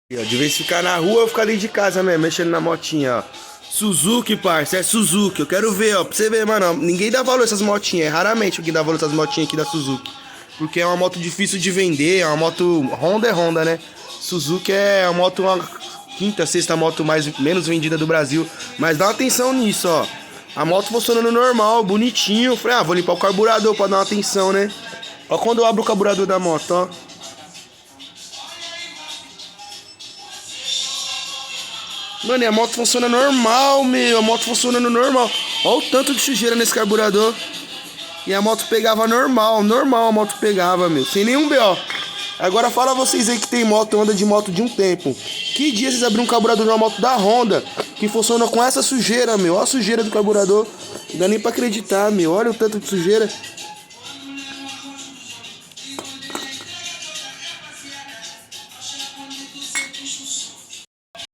E, ó, de vez em ficar na rua, eu ficar ali de casa mesmo, mexendo na motinha, ó. Suzuki, parça, é Suzuki. Eu quero ver, ó, pra você ver, mano. Ó, ninguém dá valor a essas motinhas. É raramente alguém dá valor a essas motinhas aqui da Suzuki. Porque é uma moto difícil de vender, é uma moto. Honda é Honda, né? Suzuki é uma moto, uma quinta, sexta moto menos vendida do Brasil. Mas dá uma atenção nisso, ó. A moto funcionando normal, bonitinho. Eu falei, vou limpar o carburador pra dar uma atenção, né? Ó, quando eu abro o carburador da moto, ó. Mano, e a moto funciona normal, meu. A moto funcionando normal. Olha o tanto de sujeira nesse carburador. E a moto pegava normal a moto pegava, meu. Sem nenhum BO. Agora fala vocês aí que tem moto, anda de moto de um tempo. Que dia vocês abriram um carburador de uma moto da Honda que funciona com essa sujeira, meu? Olha a sujeira do carburador. Não dá nem pra acreditar, meu. Olha o tanto de sujeira.